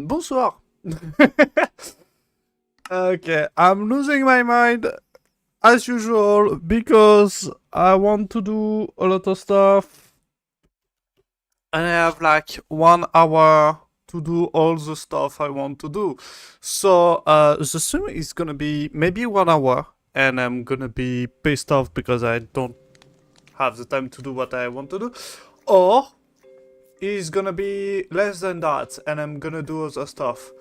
Bonsoir. Okay, I'm losing my mind as usual because I want to do a lot of stuff and I have like 1 hour to do all the stuff I want to do. So the stream is gonna be maybe 1 hour and I'm gonna be pissed off because I don't have the time to do what I want to do. Or it's gonna be less than that and I'm gonna do other stuff.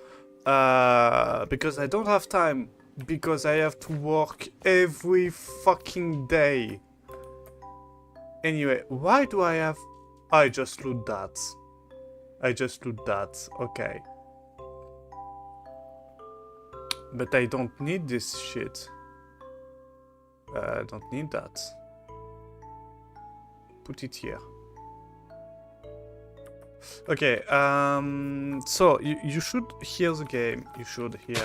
Because I don't have time. Because I have to work every fucking day. Anyway, why do I have... I just loot that. I just loot that. Okay. But I don't need this shit. I don't need that. Put it here. Okay, so you should hear the game. You should hear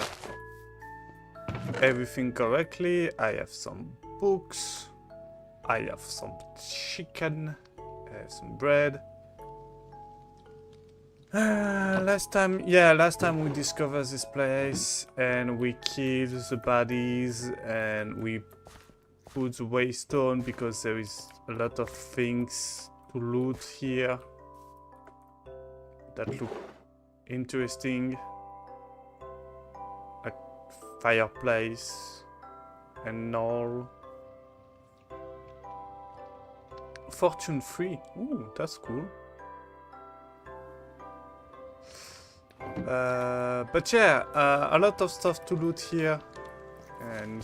everything correctly. I have some books. I have some chicken. I have some bread. Last time we discovered this place and we killed the bodies and we put the waystone because there is a lot of things to loot here that look interesting, like fireplace and all. Fortune free. Ooh, that's cool. But yeah, a lot of stuff to loot here, and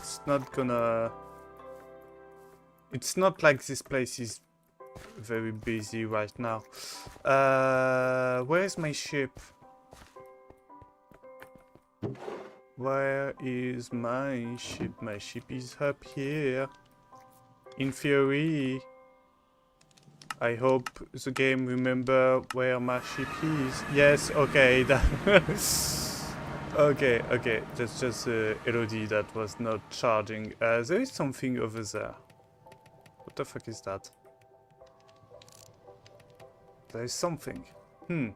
it's not like this place is very busy right now. Where is my ship? Where is my ship? My ship is up here. In theory, I hope the game remember where my ship is. Yes, okay. Okay. That's just LOD that was not charging. There is something over there. What the fuck is that? There is something. And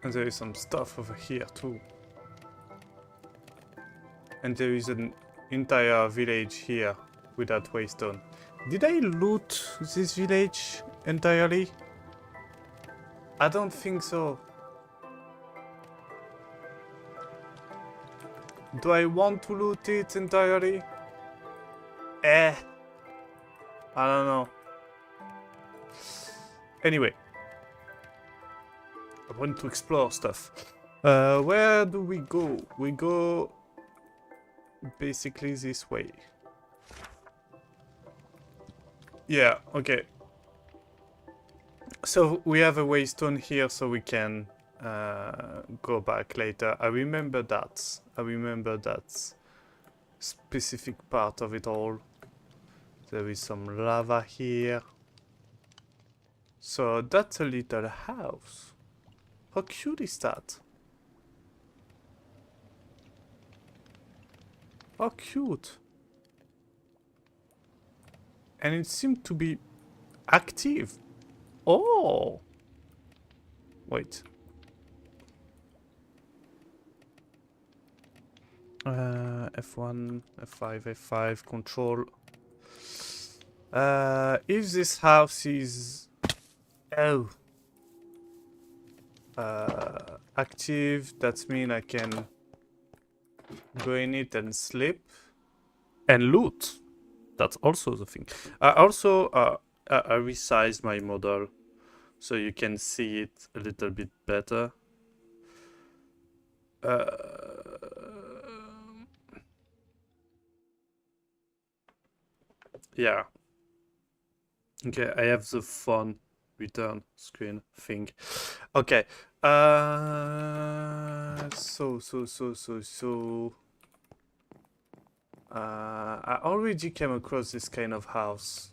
there is some stuff over here too. And there is an entire village here with that waystone. Did I loot this village entirely? I don't think so. Do I want to loot it entirely? I don't know. Anyway. I want to explore stuff. Where do we go? We go basically this way. Yeah, okay. So we have a waystone here so we can go back later. I remember that. I remember that specific part of it all. There is some lava here. So that's a little house. How cute is that? How cute. And it seemed to be active. Oh! Wait. F1, F5, F5, control. If this house is... Oh. Active, that means I can go in it and sleep. And loot. That's also the thing. I also I resized my model so you can see it a little bit better. Yeah. Okay, I have the fun return screen thing. Okay. I already came across this kind of house.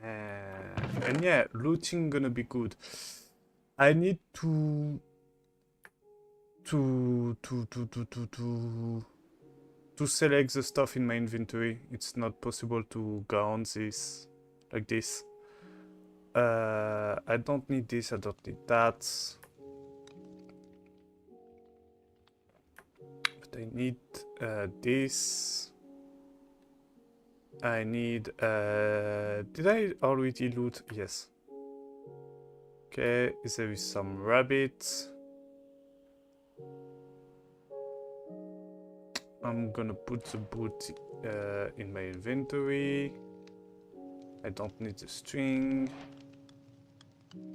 And yeah, looting gonna be good. I need to select the stuff in my inventory. It's not possible to go on this like this. I don't need this, I don't need that. But I need this. I need... did I already loot? Yes. Okay, there is some rabbits. I'm gonna put the boot in my inventory. I don't need the string.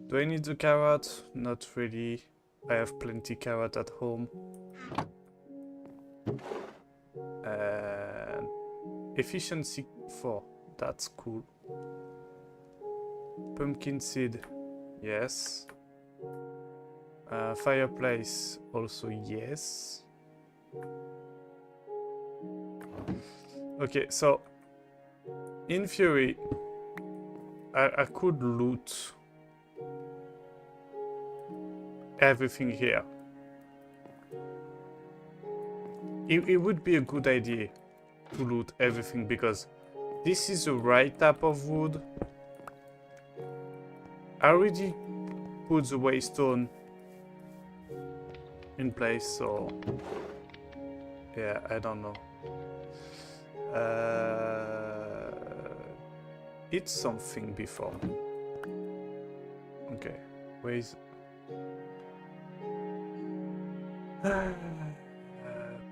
Do I need the carrot? Not really. I have plenty carrot at home. And efficiency 4. That's cool. Pumpkin seed. Yes. Fireplace. Also yes. Okay, so in theory, I could loot everything here. It would be a good idea to loot everything because this is the right type of wood. I already put the waystone in place, so yeah, I don't know. It's something before. Okay, where is...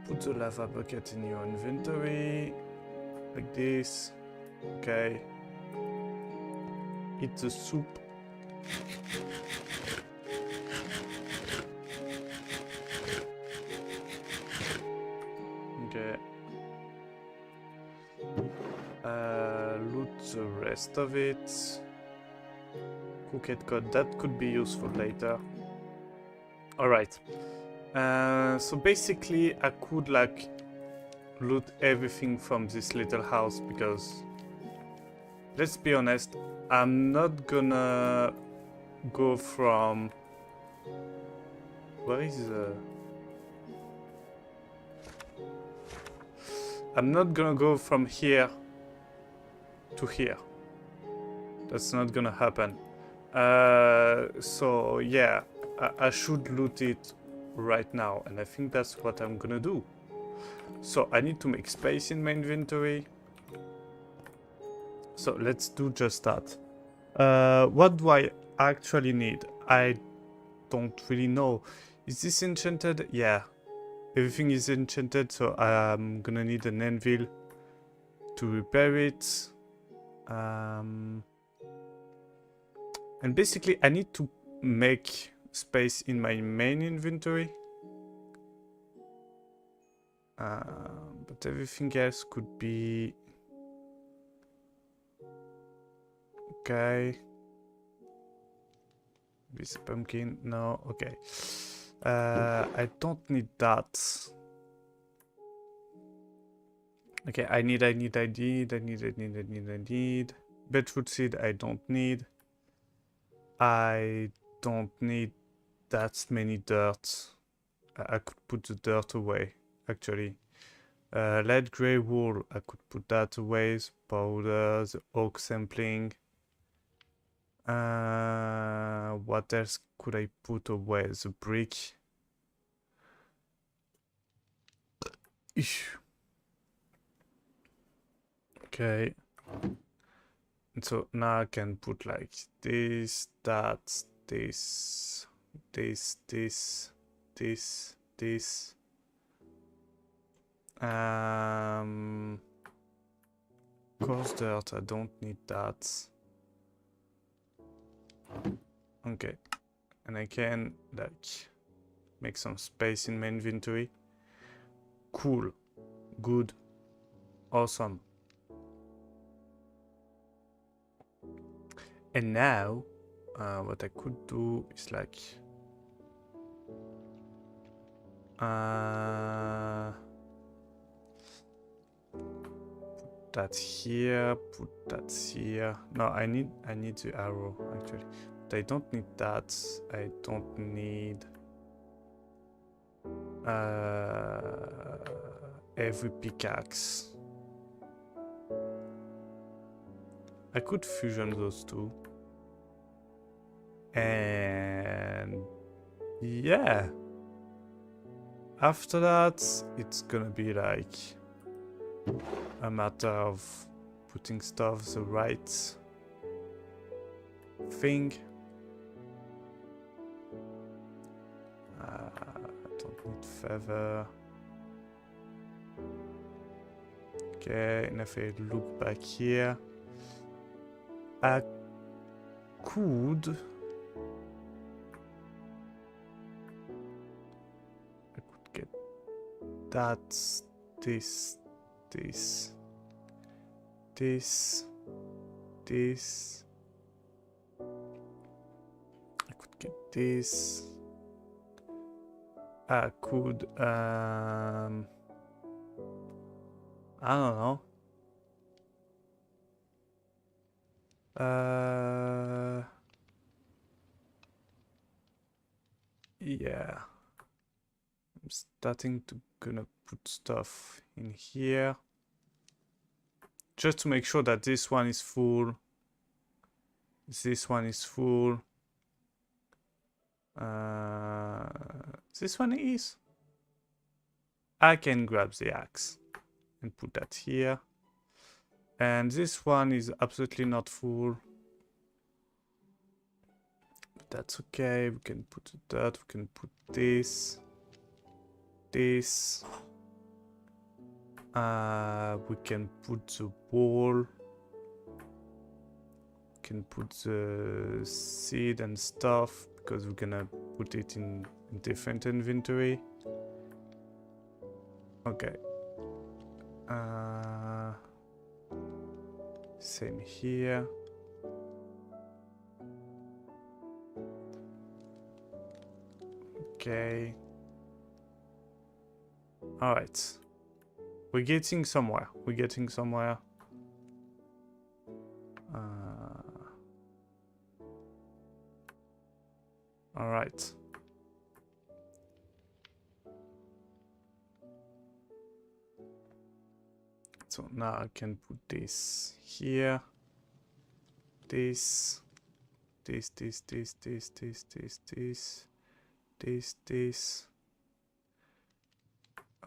put the lava bucket in your inventory, like this. Okay. Eat the soup. Okay. Loot the rest of it. Cooked cod, that could be useful later. Alright. So basically I could like loot everything from this little house because let's be honest, I'm not gonna go from... Where is I'm not gonna go from here to here. That's not gonna happen. So yeah, I should loot it right now, and I think that's what I'm gonna do. So I need to make space in my inventory. So let's do just that. What do I actually need? I don't really know. Is this enchanted? Yeah. Everything is enchanted, so I'm gonna need an anvil to repair it. And basically I need to make space in my main inventory. But everything else could be... Okay. This pumpkin, no, okay. I don't need that. Okay, I need. Beetroot seed, I don't need. I don't need that many dirt. I could put the dirt away, actually. Light grey wool, I could put that away. Powder, the oak sampling. What else could I put away? The brick. Eesh. Okay. And so now I can put like this, that, this. Coarse dirt, I don't need that. Okay, and I can like make some space in my inventory. Cool, good, awesome. And now, what I could do is like put that here, put that here. No, I need the arrow actually. But I don't need that. I don't need every pickaxe. I could fusion those two. And yeah, after that it's gonna be like a matter of putting stuff the right thing. I don't need feather. Okay, and if I look back here, I could get that, this, I could get this. I could I don't know. Yeah. I'm starting to gonna put stuff in here. Just to make sure that this one is full. This one is full. This one is. I can grab the axe and put that here. And this one is absolutely not full. But that's okay. We can put that. We can put this. This. We can put the wall. We can put the seed and stuff because we're gonna put it in different inventory. Okay. Same here. Okay. All right. We're getting somewhere. We're getting somewhere. All right. So now I can put this here. This.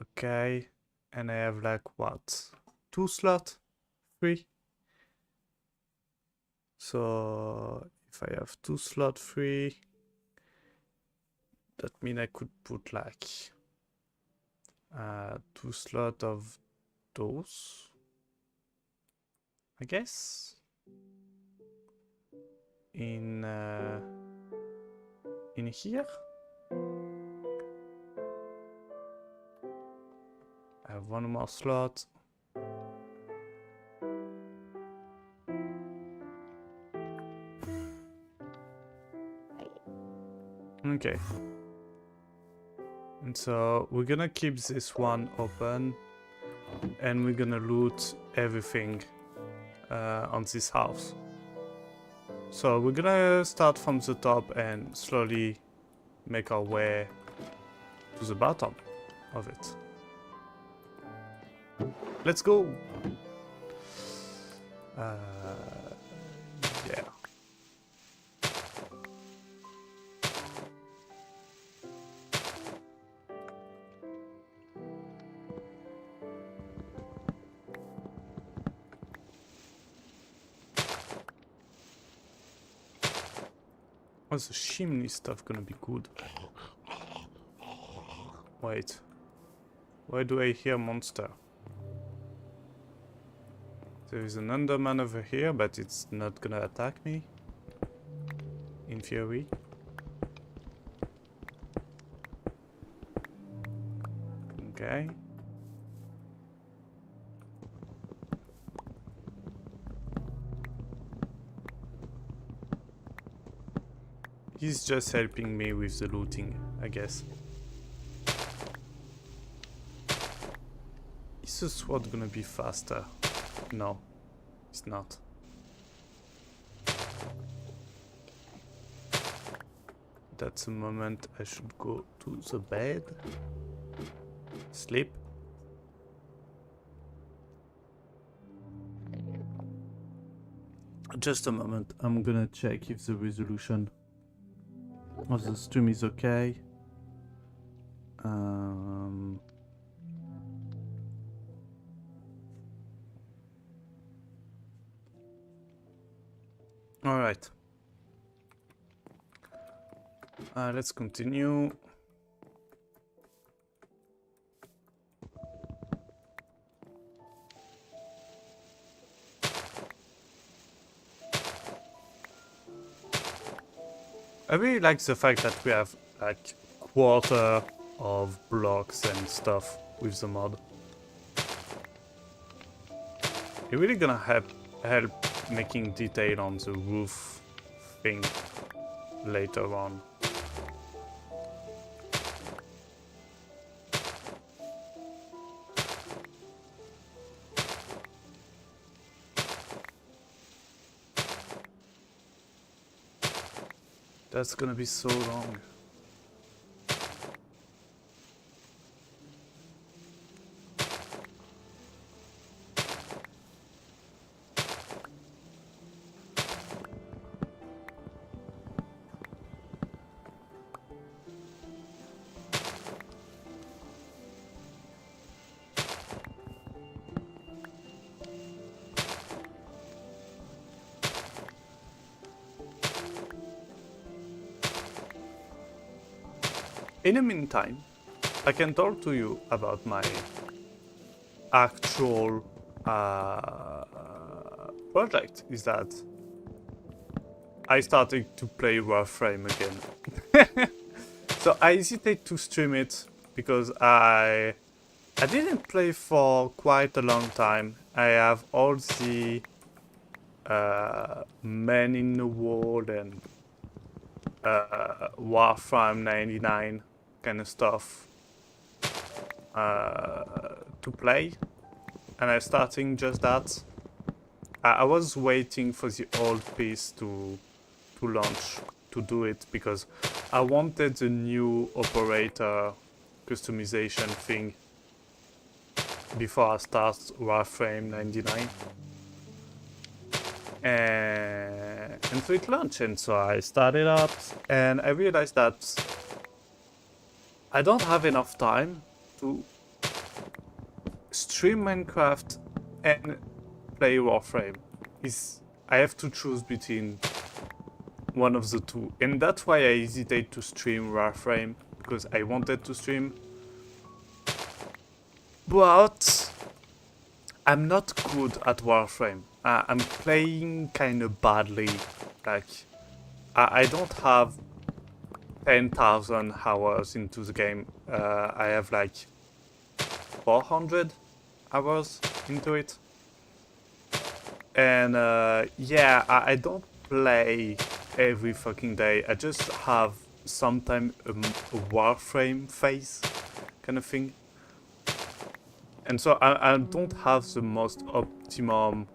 Okay. And I have like what? 2 slots? 3? So if I have 2 slots free, that means I could put like 2 slots of those, I guess, in here. I have 1 more slot. Okay. And so we're gonna keep this one open and we're gonna loot everything on this house. So we're gonna start from the top and slowly make our way to the bottom of it. Let's go! Yeah. What's the chimney stuff gonna be good? Wait. Why do I hear monster? There is an Enderman over here, but it's not gonna attack me. In theory. Okay. He's just helping me with the looting, I guess. Is the sword gonna be faster? No, it's not. That's the moment I should go to the bed. Sleep. Just a moment, I'm gonna check if the resolution Oh, the stream is okay. All right. Let's continue. I really like the fact that we have like quarter of blocks and stuff with the mod. It's really gonna help making detail on the roof thing later on. That's gonna be so long. In the meantime, I can talk to you about my actual project. Is that I started to play Warframe again. So I hesitate to stream it because I didn't play for quite a long time. I have all the Men in the World and Warframe 99 kind of stuff to play, and I'm starting just that. I was waiting for the old piece to launch to do it because I wanted the new operator customization thing before I start Warframe 99. And so it launched, and so I started up, and I realized that I don't have enough time to stream Minecraft and play Warframe. I have to choose between one of the two, and that's why I hesitate to stream Warframe, because I wanted to stream, but I'm not good at Warframe. I'm playing kind of badly. Like, I don't have 10,000 hours into the game. I have like 400 hours into it. And yeah, I don't play every fucking day. I just have sometimes a Warframe phase kind of thing. And so I don't have the most optimum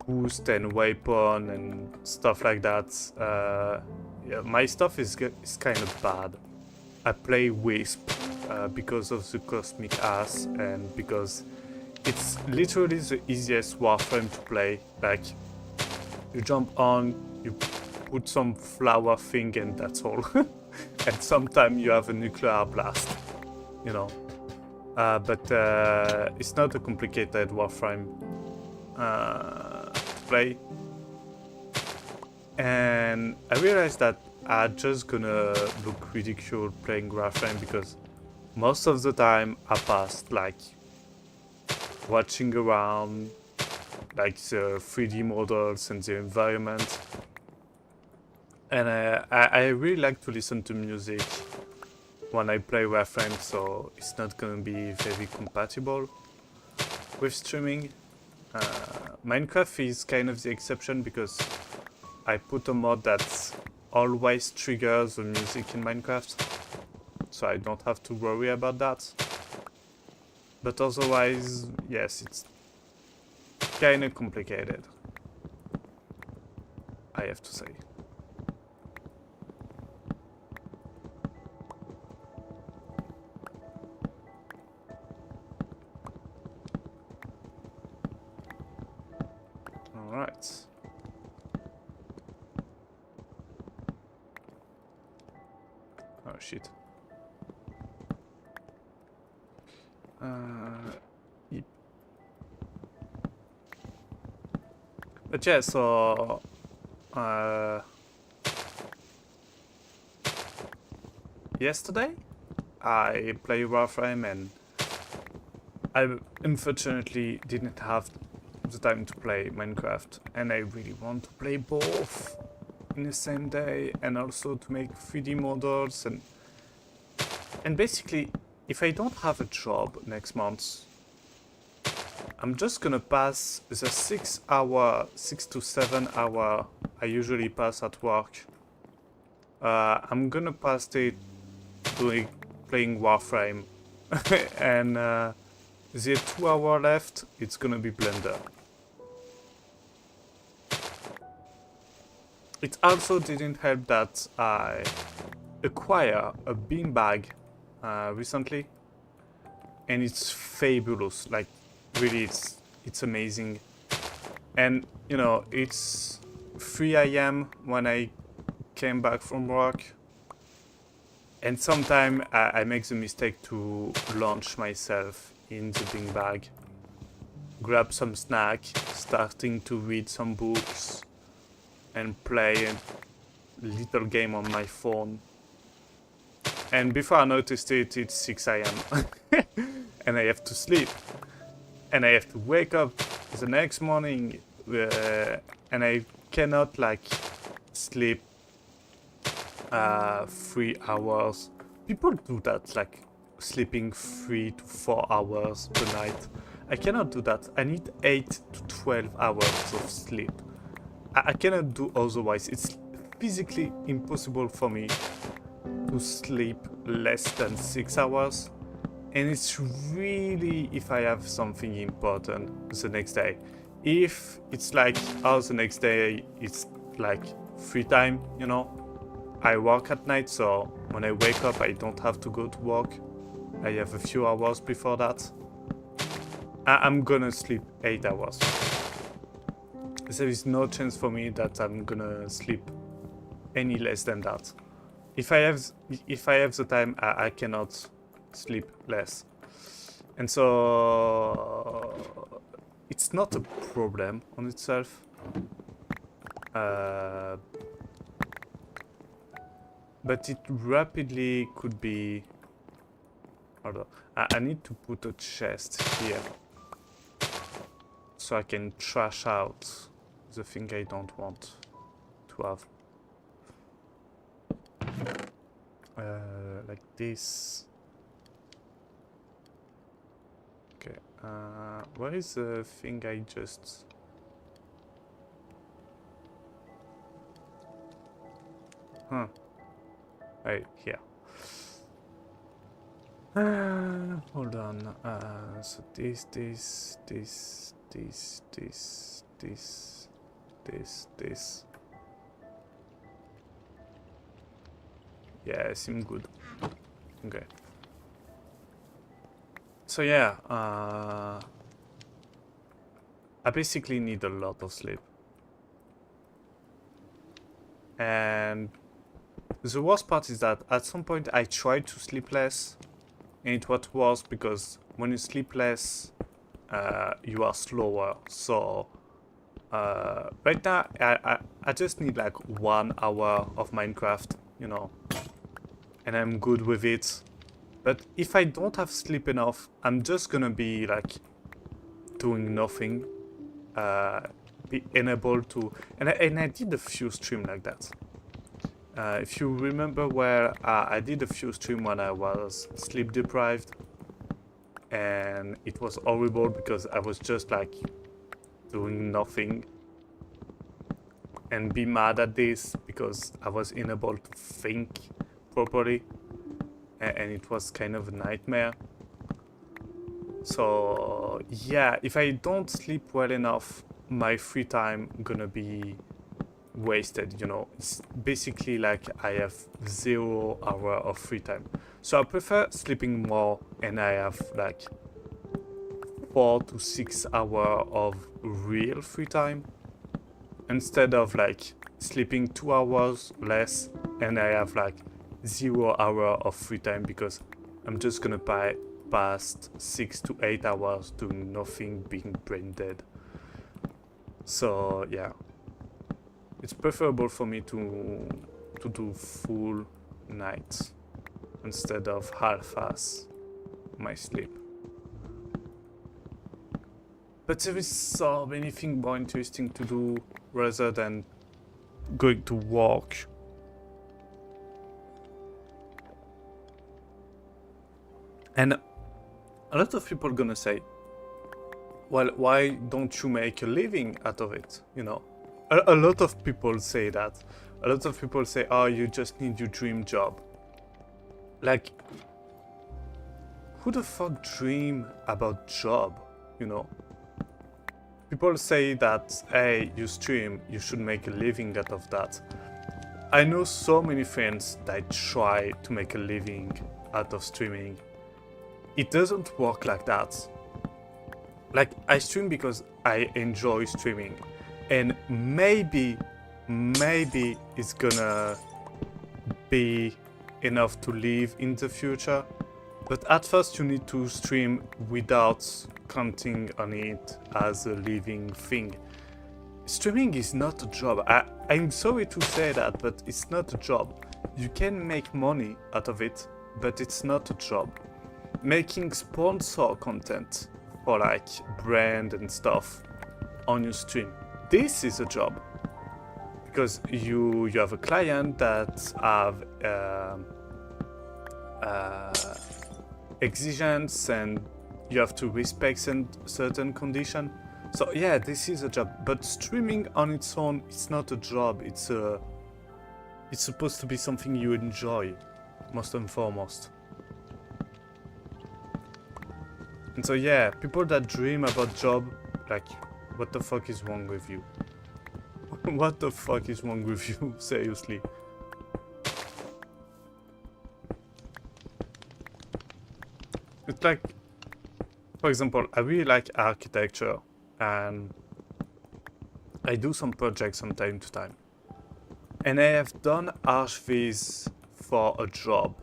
boost and weapon and stuff like that. Yeah, my stuff is kind of bad. I play Wisp because of the cosmic ass and because it's literally the easiest Warframe to play. Like, you jump on, you put some flower thing, and that's all. And sometimes you have a nuclear blast, you know. But it's not a complicated Warframe to play. And I realized that I'm just gonna look ridiculous playing Warframe because most of the time I passed like watching around, like the 3D models and the environment. And I really like to listen to music when I play Warframe, so it's not gonna be very compatible with streaming. Minecraft is kind of the exception because I put a mod that always triggers the music in Minecraft, so I don't have to worry about that. But otherwise, yes, it's kind of complicated, I have to say. Alright. shit. Yep. But yeah, so yesterday I played Warframe and I unfortunately didn't have the time to play Minecraft, and I really want to play both in the same day, and also to make 3D models and basically, if I don't have a job next month, I'm just gonna pass the 6 to 7 hour I usually pass at work. I'm gonna pass it playing Warframe, and the 2 hour left, it's gonna be Blender. It also didn't help that I acquired a beanbag recently, and it's fabulous. Like, really, it's amazing. And you know, it's 3 AM when I came back from work, and sometimes I make the mistake to launch myself in the beanbag, grab some snack, starting to read some books, and play a little game on my phone. And before I noticed it, it's 6 AM. And I have to sleep. And I have to wake up the next morning, and I cannot like sleep 3 hours. People do that, like sleeping 3 to 4 hours per night. I cannot do that. I need 8 to 12 hours of sleep. I cannot do otherwise. It's physically impossible for me to sleep less than 6 hours. And it's really if I have something important the next day. If it's like, oh, the next day it's like free time, you know. I work at night, so when I wake up I don't have to go to work. I have a few hours before that. I'm gonna sleep 8 hours. There is no chance for me that I'm gonna sleep any less than that. If I have the time, I cannot sleep less. And so it's not a problem on itself. But it rapidly could be. Hold on. I need to put a chest here so I can trash out the thing I don't want to have. Like this. Okay. Where is the thing I just... Huh. Right here. Hold on. So this. Yeah, seems good. Okay. So yeah, I basically need a lot of sleep. And the worst part is that at some point I tried to sleep less, and it was worse because when you sleep less, you are slower. So right now I just need like 1 hour of Minecraft, you know, and I'm good with it. But if I don't have sleep enough, I'm just gonna be like doing nothing, be unable to, and I did a few streams like that. If you remember where I did a few streams when I was sleep deprived, and it was horrible because I was just like doing nothing, and be mad at this because I was unable to think properly, and it was kind of a nightmare. So yeah, if I don't sleep well enough, my free time gonna be wasted, you know. It's basically like I have 0 hour of free time. So I prefer sleeping more, and I have like 4 to 6 hours of real free time, instead of like sleeping 2 hours less and I have like 0 hour of free time because I'm just gonna past 6 to 8 hours doing nothing, being brain dead. So yeah, it's preferable for me to do full nights instead of half-ass my sleep. But there is so many things more interesting to do rather than going to work. And a lot of people are gonna say, well, why don't you make a living out of it? You know, a lot of people say that. A lot of people say, oh, you just need your dream job. Like, who the fuck dream about job, you know? People say that, hey, you stream, you should make a living out of that. I know so many friends that try to make a living out of streaming. It doesn't work like that. Like, I stream because I enjoy streaming. And maybe it's gonna be enough to live in the future. But at first you need to stream without counting on it as a living thing. Streaming is not a job. I'm sorry to say that, but it's not a job. You can make money out of it, but it's not a job. Making sponsor content for like brand and stuff on your stream, this is a job. Because you have a client that have exigence and you have to respect certain condition. So yeah, this is a job. But streaming on its own, it's not a job. It's supposed to be something you enjoy, most and foremost. And so yeah, people that dream about job, like, what the fuck is wrong with you? What the fuck is wrong with you? Seriously. It's like, for example, I really like architecture and I do some projects from time to time. And I have done archviz for a job.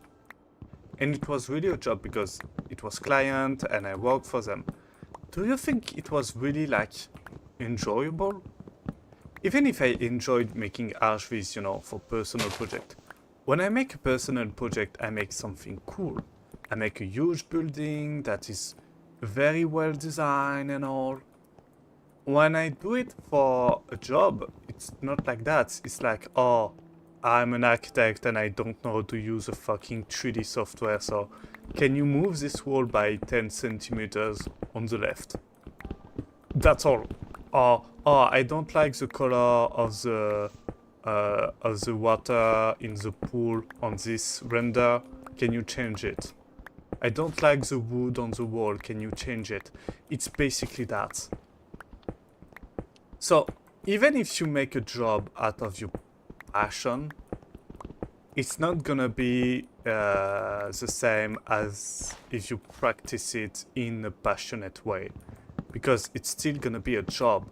And it was really a job because it was client and I worked for them. Do you think it was really like enjoyable? Even if I enjoyed making archviz, you know, for personal project. When I make a personal project, I make something cool. I make a huge building that is very well designed and all. When I do it for a job, it's not like that. It's like, oh, I'm an architect and I don't know how to use a fucking 3D software, so can you move this wall by 10 centimeters on the left? That's all. Or, oh, I don't like the color of the water in the pool on this render. Can you change it? I don't like the wood on the wall. Can you change it? It's basically that. So, even if you make a job out of your passion, it's not gonna be the same as if you practice it in a passionate way. Because it's still gonna be a job.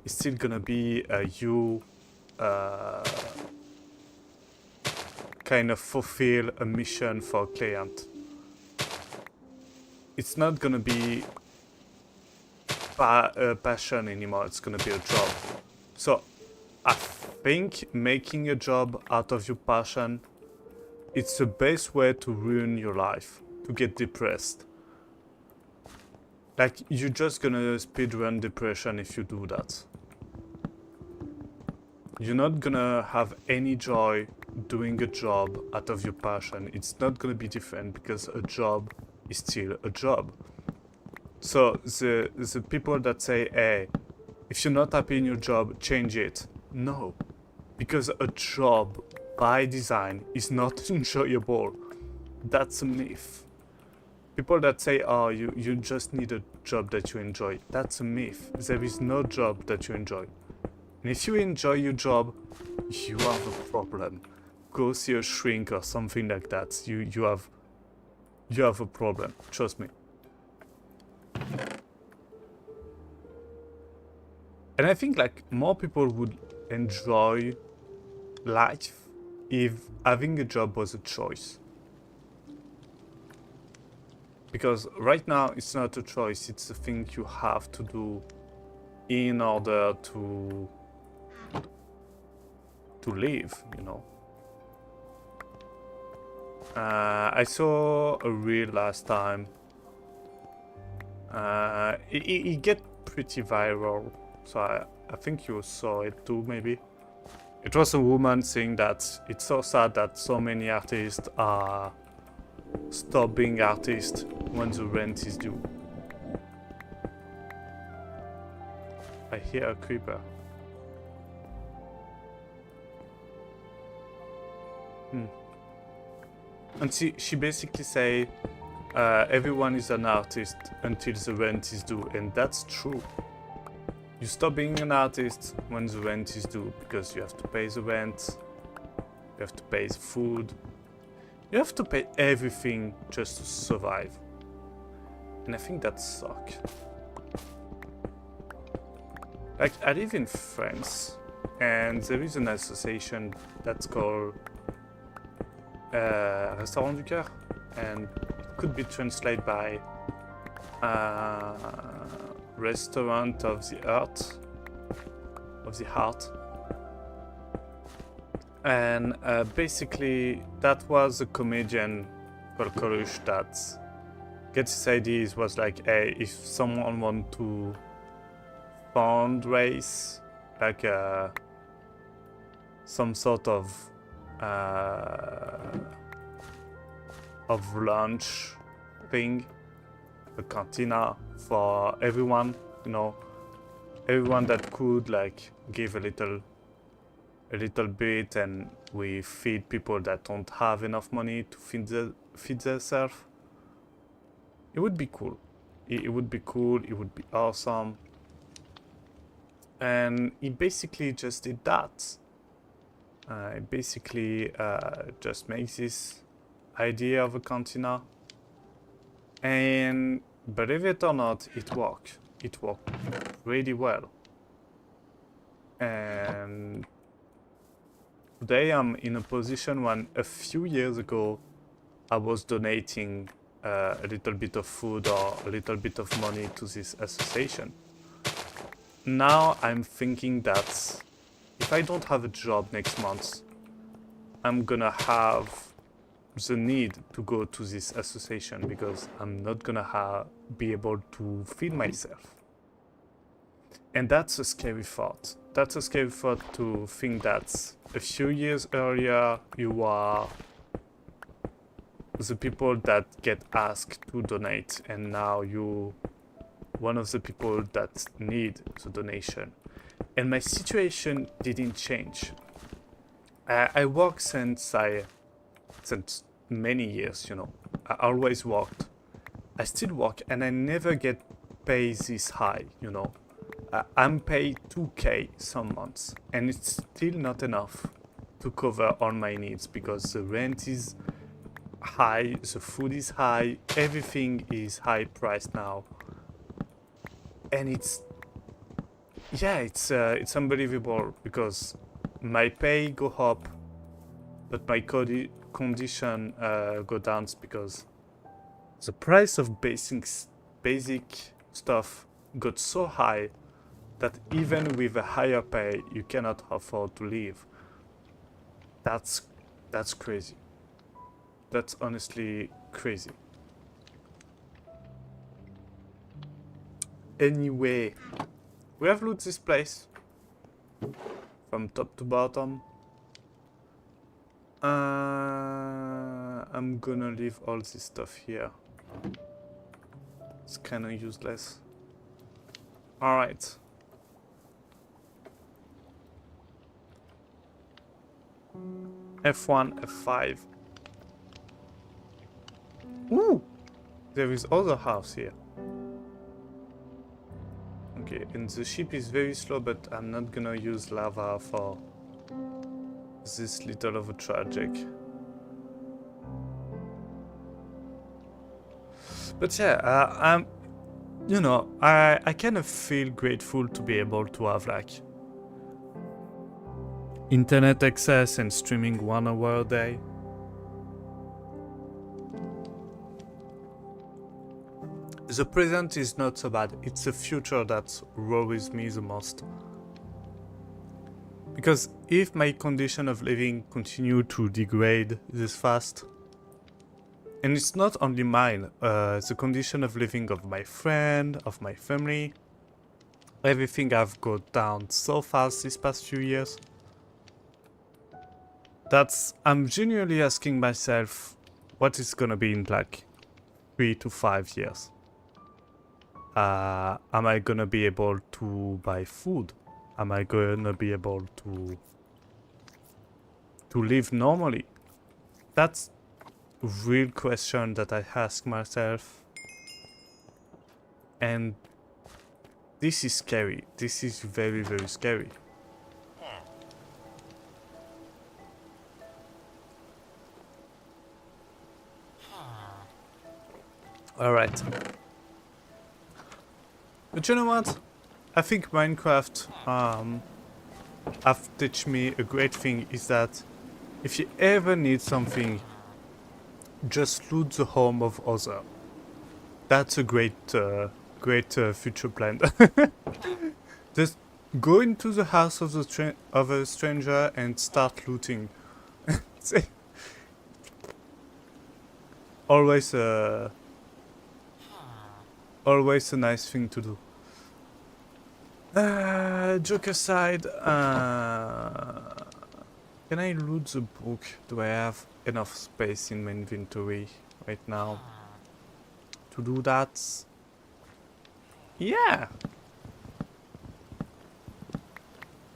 It's still gonna be you kind of fulfill a mission for a client. It's not gonna be passion anymore, it's gonna be a job. So I think making a job out of your passion, it's the best way to ruin your life, to get depressed. Like, you're just gonna speedrun depression if you do that. You're not gonna have any joy doing a job out of your passion. It's not gonna be different because a job is still a job. So the people that say, hey, if you're not happy in your job, change it. No, because a job by design is not enjoyable. That's a myth. People that say, oh, you just need a job that you enjoy. That's a myth. There is no job that you enjoy. And if you enjoy your job, you have a problem. Go see a shrink or something like that. You have a problem. Trust me. And I think like more people would enjoy life if having a job was a choice. Because right now it's not a choice, it's a thing you have to do in order to live, you know. I saw a reel last time. It get pretty viral, so I think you saw it too, maybe. It was a woman saying that it's so sad that so many artists are stop being artists when the rent is due. I hear a creeper. And she basically say everyone is an artist until the rent is due, and that's true. You stop being an artist when the rent is due, because you have to pay the rent, you have to pay the food, you have to pay everything just to survive. And I think that sucks. Like, I live in France, and there is an association that's called Restaurant du Cœur, and it could be translated by Restaurant of the Heart, and basically that was a comedian called Coluche that gets his ideas. Was like, hey, if someone want to fundraise like some sort of lunch thing, a cantina for everyone, you know, everyone that could like give a little bit, and we feed people that don't have enough money to feed themselves. It would be cool. It would be cool. It would be awesome. And he basically just did that. He basically just makes this idea of a cantina, and believe it or not, it worked. It worked really well. And today I'm in a position when a few years ago I was donating a little bit of food or a little bit of money to this association. Now I'm thinking that if I don't have a job next month, I'm gonna have the need to go to this association, because I'm not gonna be able to feed myself. And that's a scary thought. That's a scary thought, to think that a few years earlier you are the people that get asked to donate, and now you one of the people that need the donation. And my situation didn't change. I work since many years, you know. I always worked. I still work, and I never get paid this high, you know. I'm paid 2K some months, and it's still not enough to cover all my needs, because the rent is high, the food is high, everything is high priced now. And it's unbelievable, because my pay go up, but my condition go down, because the price of basic stuff got so high that even with a higher pay you cannot afford to live. That's crazy. That's honestly crazy. Anyway, we have looted this place from top to bottom. I'm gonna leave all this stuff here. It's kinda useless. Alright. F1, F5. Ooh! There is other house here. Okay, and the ship is very slow, but I'm not gonna use lava for this little of a tragic. But yeah, you know, I kind of feel grateful to be able to have like internet access and streaming 1 hour a day. The present is not so bad, it's the future that worries me the most. Because if my condition of living continue to degrade this fast, and it's not only mine, the condition of living of my friend, of my family, everything have gone down so fast these past few years. I'm genuinely asking myself what is gonna be in like 3 to 5 years. Am I gonna be able to buy food? Am I gonna be able to live normally? That's a real question that I ask myself. And this is scary. This is very, very scary. Alright. But you know what? I think Minecraft have taught me a great thing is that if you ever need something, just loot the home of other. That's a great future plan. Just go into the house of a stranger and start looting. Always a nice thing to do. Joke aside, can I loot the book? Do I have enough space in my inventory right now to do that? Yeah!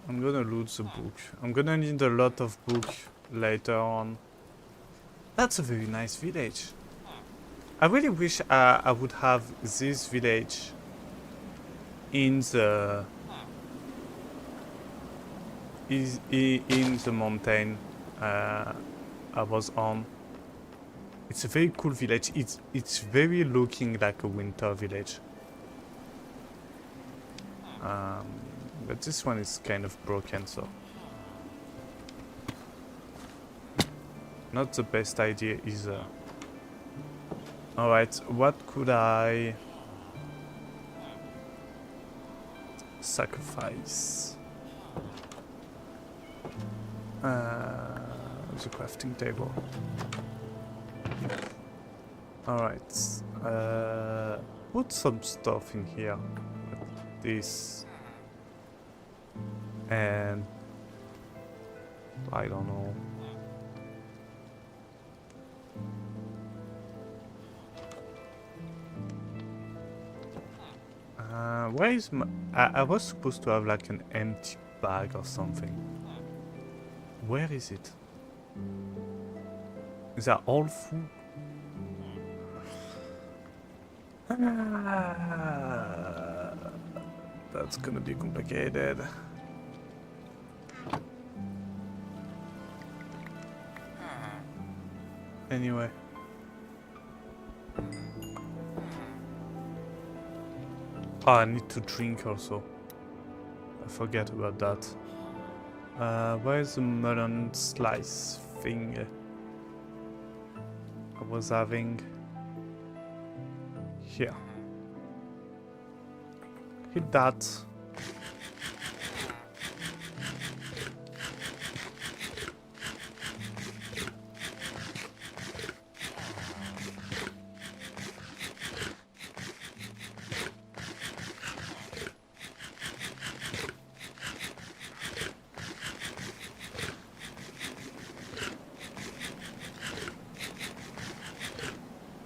I'm gonna loot the book. I'm gonna need a lot of book later on. That's a very nice village. I really wish I would have this village in the mountain I was on. It's a very cool village. It's very looking like a winter village. But this one is kind of broken, so not the best idea either. Alright, what could I sacrifice? The crafting table. Alright, put some stuff in here. This. And I don't know. Where is my... I was supposed to have like an empty bag or something. Where is it? Is that all full? That's gonna be complicated. Anyway. Oh, I need to drink also. I forget about that. Where is the melon slice thing I was having? Here. Hit that.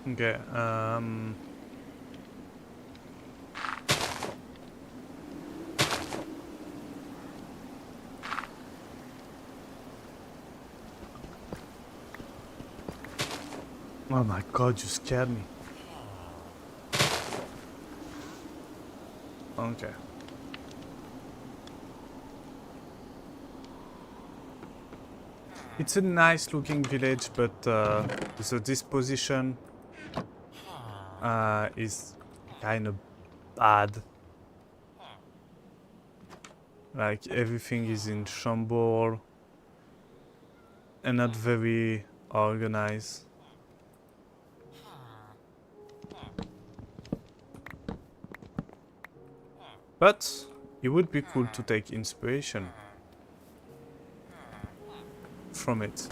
Okay, oh my god, you scared me. Okay. It's a nice looking village, but the disposition is kind of bad. Like everything is in shambles. and not very organized. But it would be cool to take inspiration from it,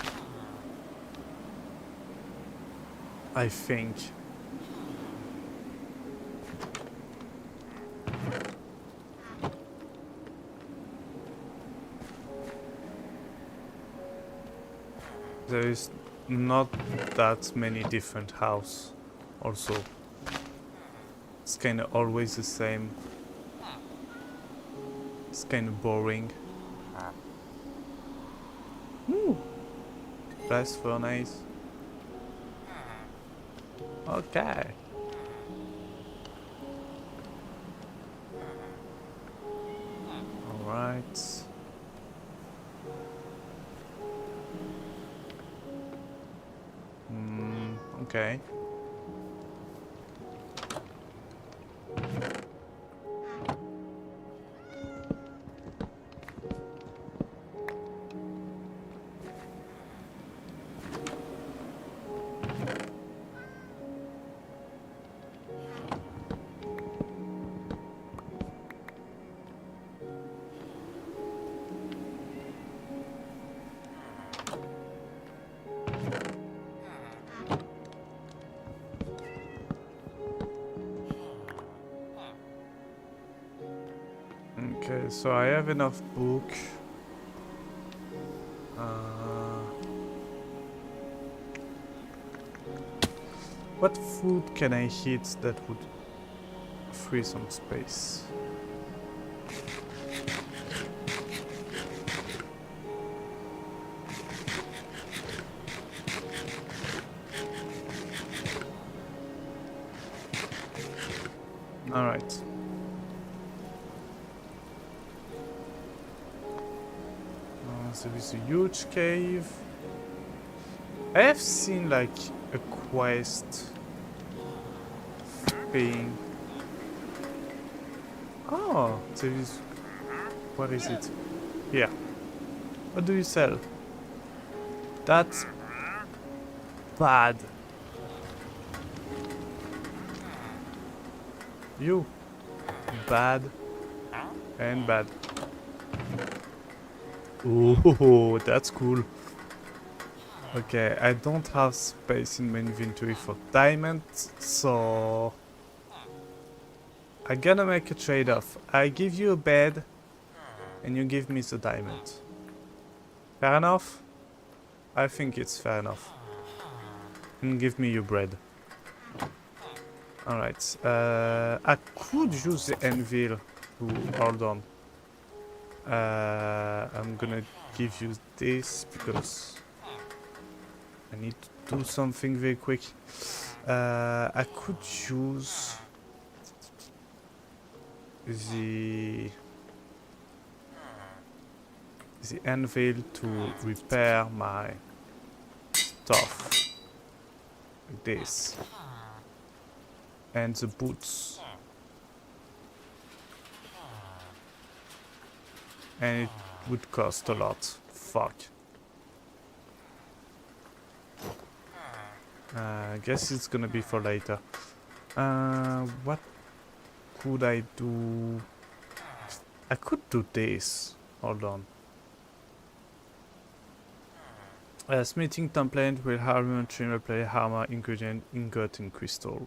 I think. There is not that many different houses also. It's kind of always the same. It's kind of boring. Ooh. Blast furnace. Okay. Alright. Okay. Okay, so I have enough book. What food can I eat that would free some space? Alright. There is a huge cave. I have seen like a quest thing. Oh, there is. What is it? Here. What do you sell? That's bad. You. Bad. And bad. Oh, that's cool. Okay, I don't have space in my inventory for diamonds, so I'm gonna make a trade-off. I give you a bed, and you give me the diamond. Fair enough? I think it's fair enough. And give me your bread. Alright, I could use the anvil to hold on. I'm gonna give you this because I need to do something very quick. I could use the anvil to repair my stuff. Like this. And the boots. And it would cost a lot. Fuck. I guess it's gonna be for later. What could I do? I could do this. Hold on. Smithing template with armor trim play armor ingredient ingot and crystal.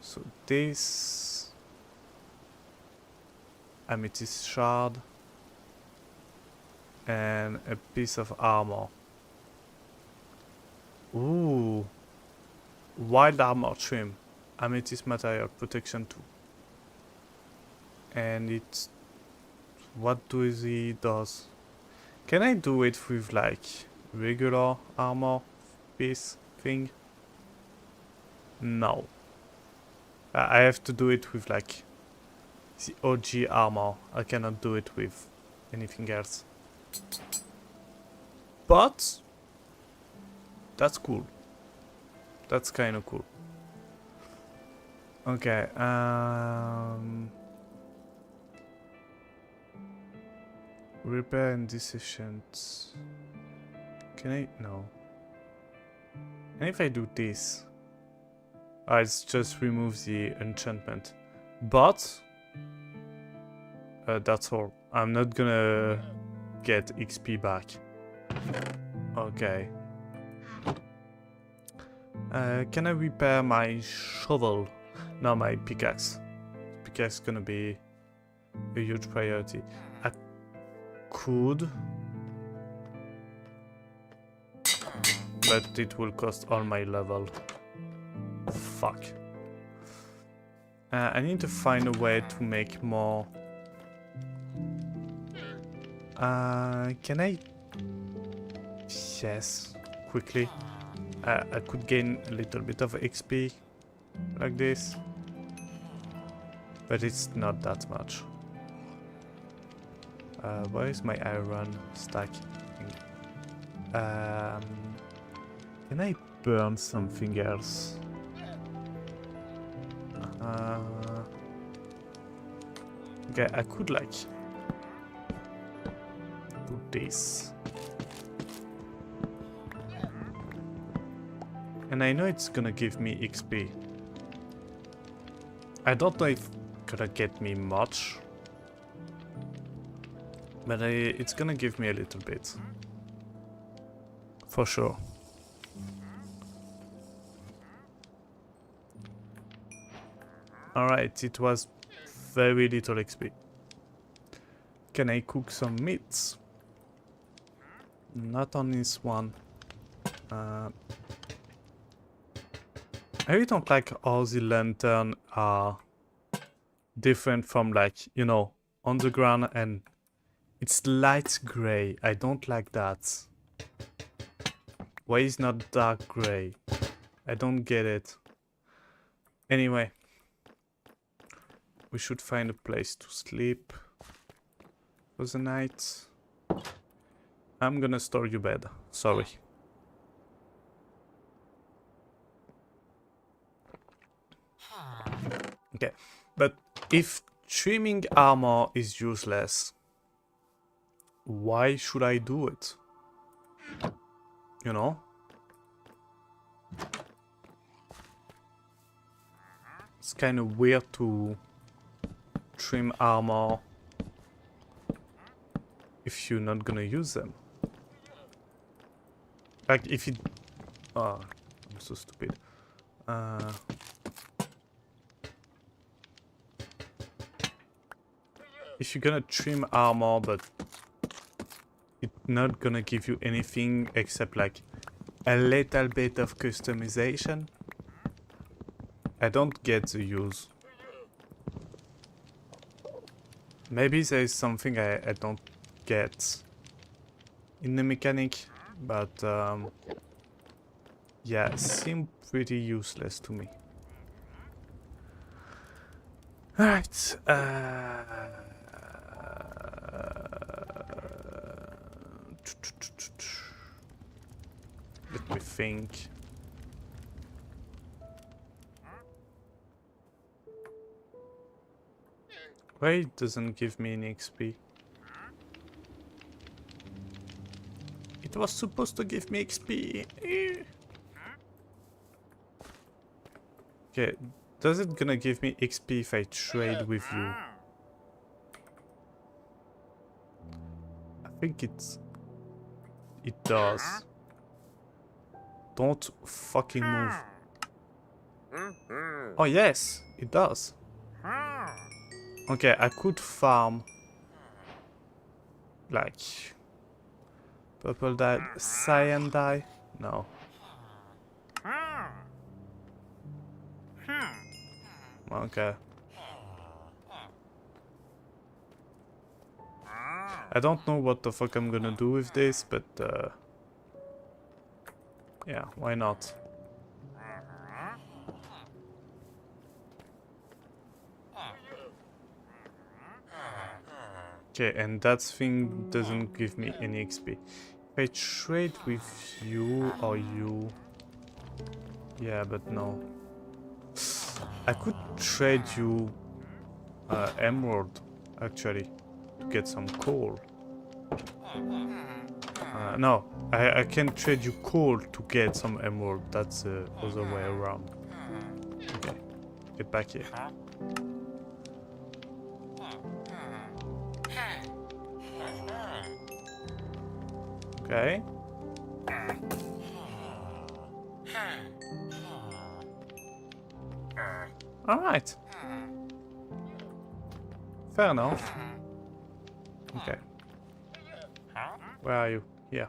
So this amethyst shard and a piece of armor. Ooh, wild armor trim, amethyst material protection 2. And it's what do it does? Can I do it with like regular armor piece thing? No. I have to do it with like the OG armor. I cannot do it with anything else. But that's cool. That's kind of cool. Okay. Repair and dissociate. Can I? No. And if I do this? It just removes the enchantment. But that's all. I'm not gonna get XP back. Okay. Can I repair my shovel? No, my pickaxe. Pickaxe is gonna be a huge priority. I could, but it will cost all my level. Fuck. I need to find a way to make more. Can I? Yes, quickly. I could gain a little bit of XP like this, but it's not that much. Where is my iron stack? Can I burn something else? Okay, I could like do this. And I know it's gonna give me XP. I don't know if it's gonna get me much, but it's gonna give me a little bit. For sure. Alright, it was very little XP. Can I cook some meats? Not on this one. I really don't like how the lantern are different from, like, you know, on the ground, and it's light gray. I don't like that. Why is not dark gray? I don't get it. Anyway, we should find a place to sleep for the night. I'm gonna store your bed. Sorry. Okay, but if trimming armor is useless, why should I do it? You know? It's kind of weird to trim armor if you're not gonna use them. Like if it... Oh, I'm so stupid. If you're gonna trim armor, but it's not gonna give you anything except like a little bit of customization, I don't get the use. Maybe there is something I don't get in the mechanic, but yeah, it seems pretty useless to me. Alright, let me think. Why it doesn't give me any XP? It was supposed to give me XP. Okay, does it gonna give me XP if I trade with you? I think it does. Don't fucking move. Oh yes, it does. Okay, I could farm like purple dye, cyan dye. No. Okay. I don't know what the fuck I'm gonna do with this, but yeah, why not? Okay, and that thing doesn't give me any XP. If I trade with you or you... Yeah, but no. I could trade you emerald, actually, to get some coal. No, I can trade you coal to get some emerald. That's the other way around. Okay, get back here. Okay. Alright. Fair enough. Okay. Where are you? Here.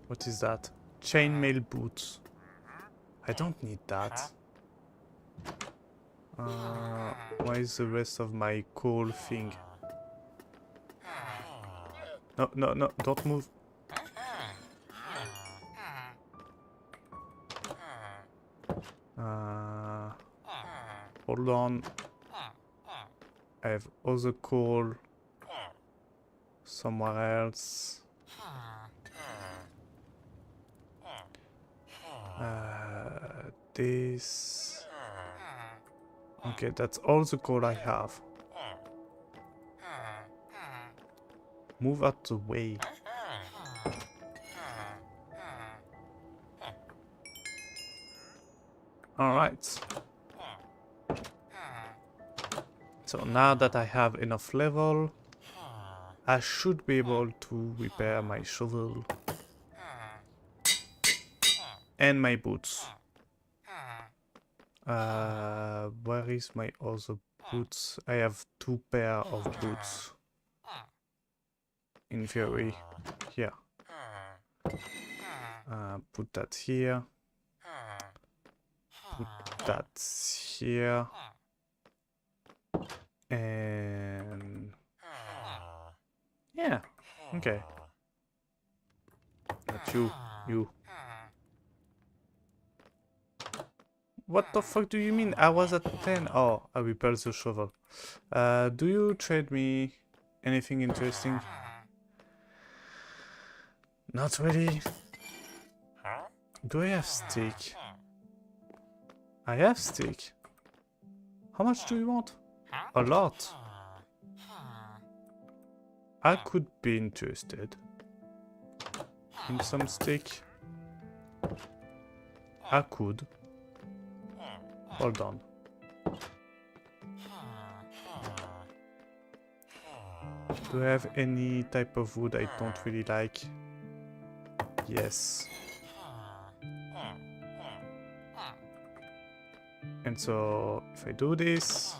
What is that? Chainmail boots. I don't need that. Why is the rest of my coal thing? No, no, no, don't move. Hold on. I have other coal somewhere else. This. Okay, that's all the coal I have. Move out the way. Alright. So now that I have enough level, I should be able to repair my shovel and my boots. Where is my other boots? I have 2 pair of boots. In theory, here. Put that here. Put that here. And yeah, okay. Not you, you. What the fuck do you mean? I was at 10. Oh, I repaired the shovel. Do you trade me anything interesting? Not really. Do I have stick? I have stick. How much do you want? A lot. I could be interested in some stick. I could. Hold on. Do I have any type of wood I don't really like? Yes. And so, if I do this,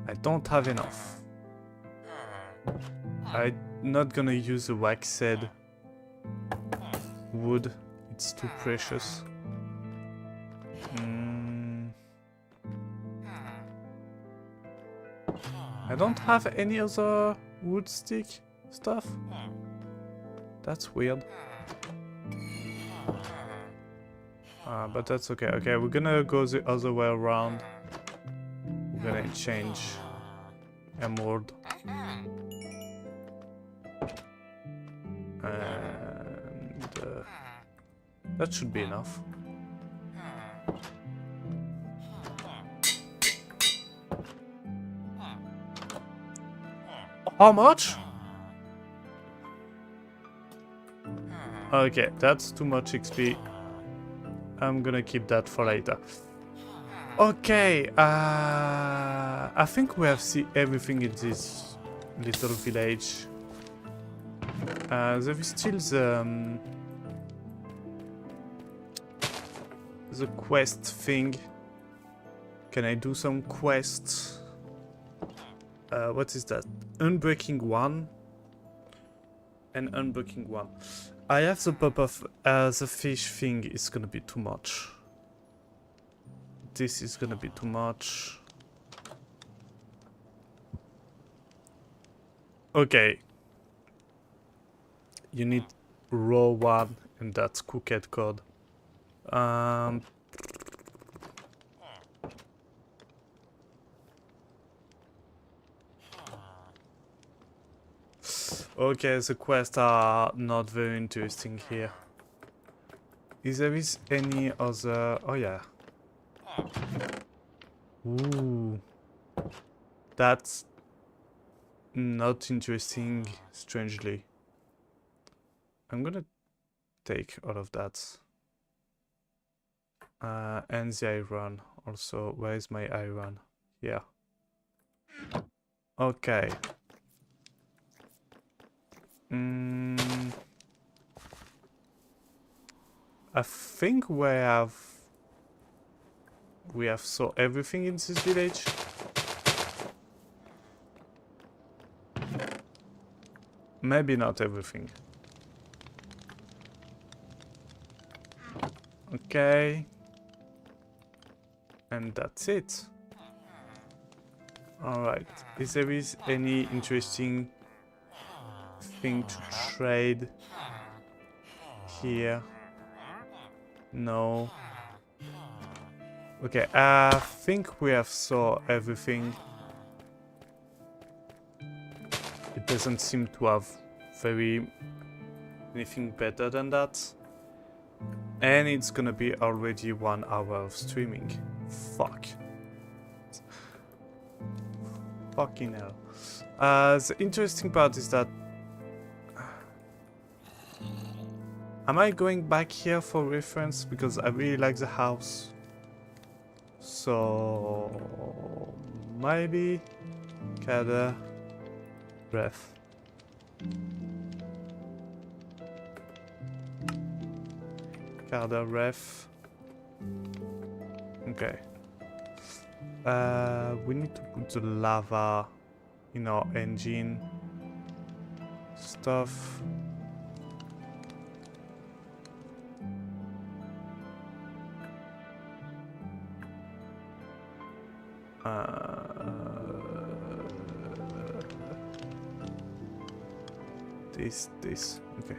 I don't have enough. I'm not gonna use the waxed wood, it's too precious. I don't have any other wood stick stuff. That's weird. But that's okay. Okay, we're gonna go the other way around. We're gonna change emerald. And that should be enough. How much? Okay, that's too much XP. I'm gonna keep that for later. Okay, I think we have seen everything in this little village. There is still the quest thing. Can I do some quests? What is that? Unbreaking 1 and Unbreaking 1. I have the pop of the fish thing is gonna be too much. This is gonna be too much. Okay. You need raw 1 and that's cooked code. Okay, the quests are not very interesting here. Is there any other... Oh yeah. Ooh. That's not interesting, strangely. I'm gonna take all of that. And the iron also. Where is my iron? Yeah. Okay. I think we have saw everything in this village. Maybe not everything. Okay. And that's it. Alright. Is there any interesting thing to trade here? No. Okay, I think we have saw everything. It doesn't seem to have anything better than that. And it's gonna be already 1 hour of streaming. Fuck. Fucking hell. The interesting part is that... Am I going back here for reference? Because I really like the house. So... Maybe... Kada... Breath. Kada ref. Okay. We need to put the lava in our engine. Stuff. This. Okay.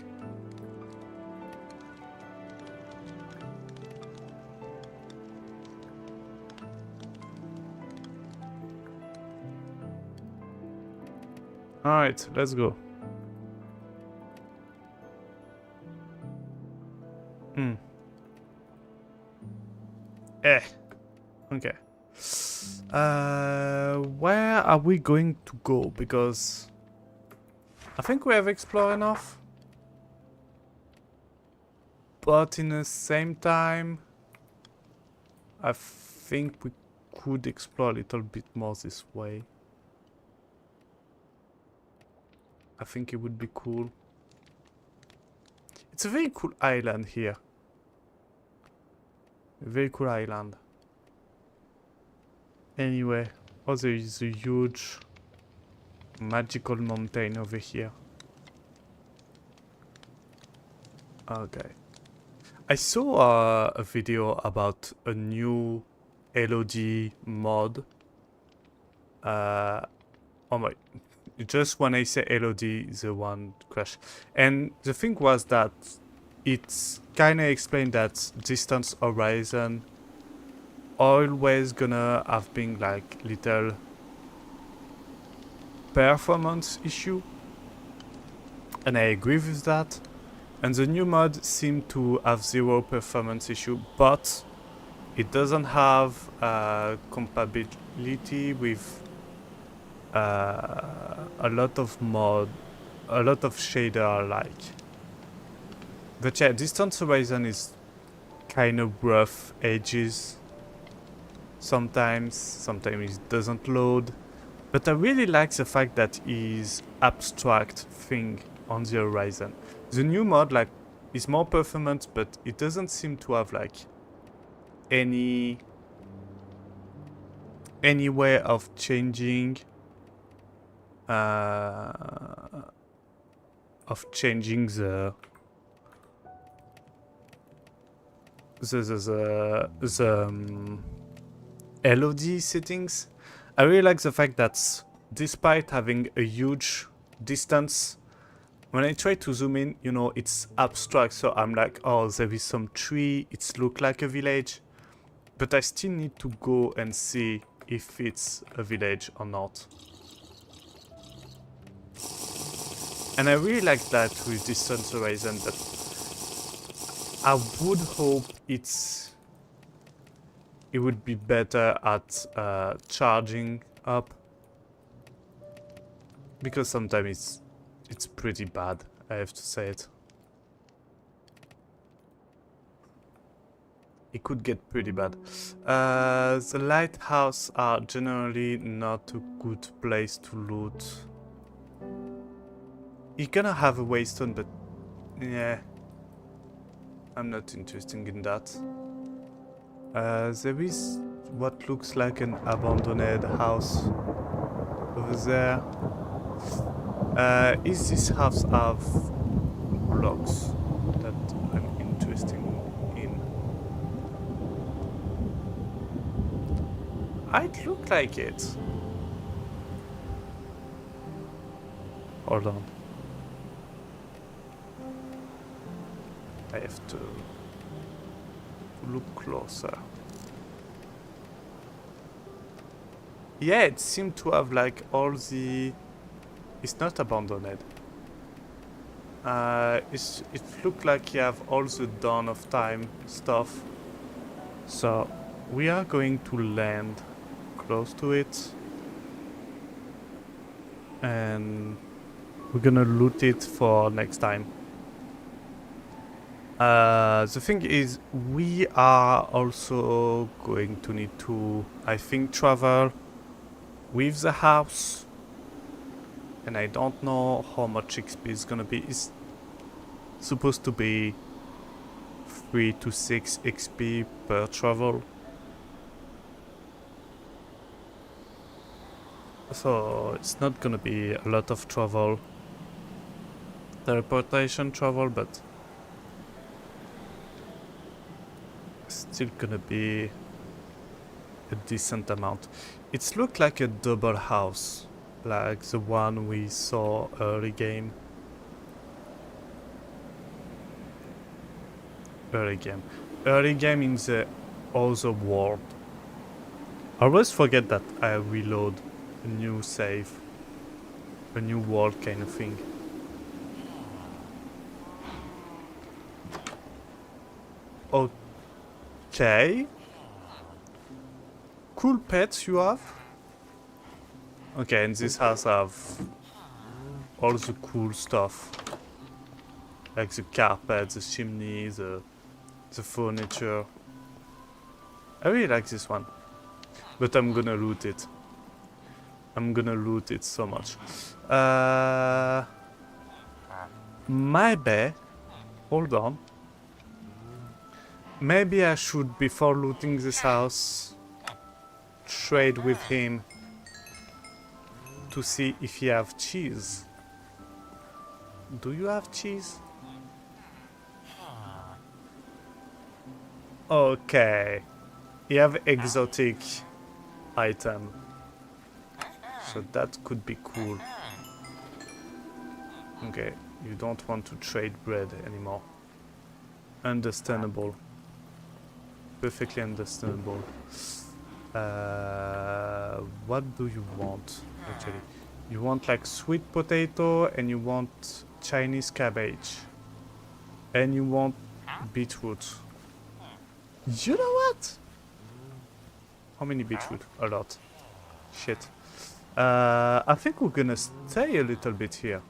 Alright, let's go. Okay. Where are we going to go? Because I think we have explored enough. But in the same time, I think we could explore a little bit more this way. I think it would be cool. It's a very cool island here. A very cool island. Anyway, oh, there is a huge magical mountain over here. Okay. I saw a video about a new LOD mod. Oh my. Just when I say LOD, the one crash. And the thing was that it's kinda explained that distance horizon always gonna have been like little performance issue. And I agree with that. And the new mod seemed to have 0 performance issue, but it doesn't have compatibility with a lot of shader alike. But yeah, distance horizon is kind of rough edges. Sometimes it doesn't load. But I really like the fact that is abstract thing on the horizon. The new mod like is more performant, but it doesn't seem to have like any way of changing the LOD settings. I really like the fact that despite having a huge distance, when I try to zoom in, you know, it's abstract, so I'm like, oh, there is some tree, it looks like a village, but I still need to go and see if it's a village or not. And I really like that with distance horizon, but I would hope it would be better at charging up. Because sometimes it's pretty bad, I have to say it. It could get pretty bad. The lighthouse are generally not a good place to loot. You're gonna have a waystone, but yeah, I'm not interested in that. There is what looks like an abandoned house over there. Is this house have blocks that I'm interested in? I'd look like it. Hold on. I have to look closer. Yeah, it seemed to have like all the... It's not abandoned. It looked like you have all the dawn of time stuff. So we are going to land close to it. And we're gonna loot it for next time. The thing is, we are also going to need to, I think, travel with the house. And I don't know how much XP is gonna be. It's supposed to be 3 to 6 XP per travel. So it's not gonna be a lot of travel. Teleportation travel, but still gonna be a decent amount. It's looked like a double house, like the one we saw early game. Early game in the other world. I always forget that I reload a new save, a new world kind of thing. Okay. Cool pets you have. Okay, and this house have all the cool stuff. Like the carpet, the chimney, the furniture. I really like this one. But I'm gonna loot it. I'm gonna loot it so much. Maybe... Hold on. Maybe I should, before looting this house, trade with him to see if he have cheese. Do you have cheese? Okay. You have exotic item. So that could be cool. Okay, you don't want to trade bread anymore. Understandable. Perfectly understandable. What do you want, actually? You want like sweet potato, and you want Chinese cabbage. And you want beetroot. You know what? How many beetroot? A lot. Shit. I think we're gonna stay a little bit here.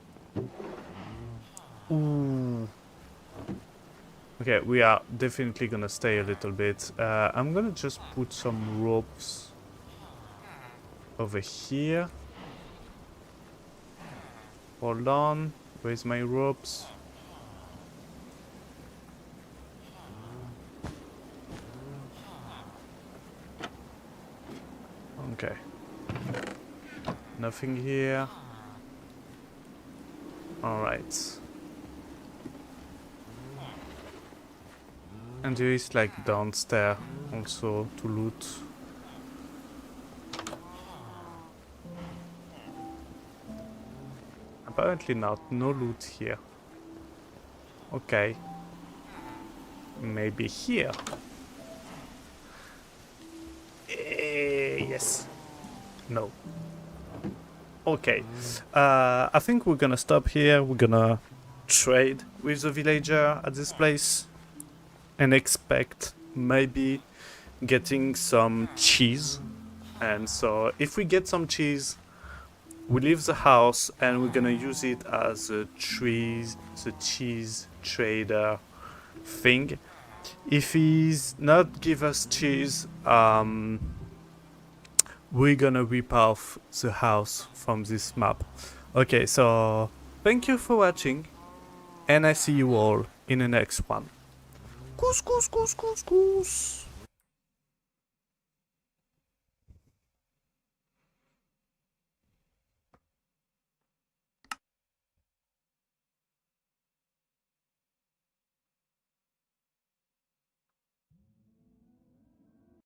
Ooh. Okay, we are definitely gonna stay a little bit. I'm gonna just put some ropes over here. Hold on. Where's my ropes? Okay. Nothing here. Alright. And there is like downstairs also to loot. Apparently not. No loot here. Okay. Maybe here. Yes. No. Okay. I think we're gonna stop here. We're gonna trade with the villager at this place. And expect maybe getting some cheese. And so if we get some cheese, we leave the house and we're gonna use it as the cheese trader thing. If he's not give us cheese, we're gonna rip off the house from this map. Okay, so thank you for watching, and I see you all in the next one. Goose, goose, goose, goose, goose.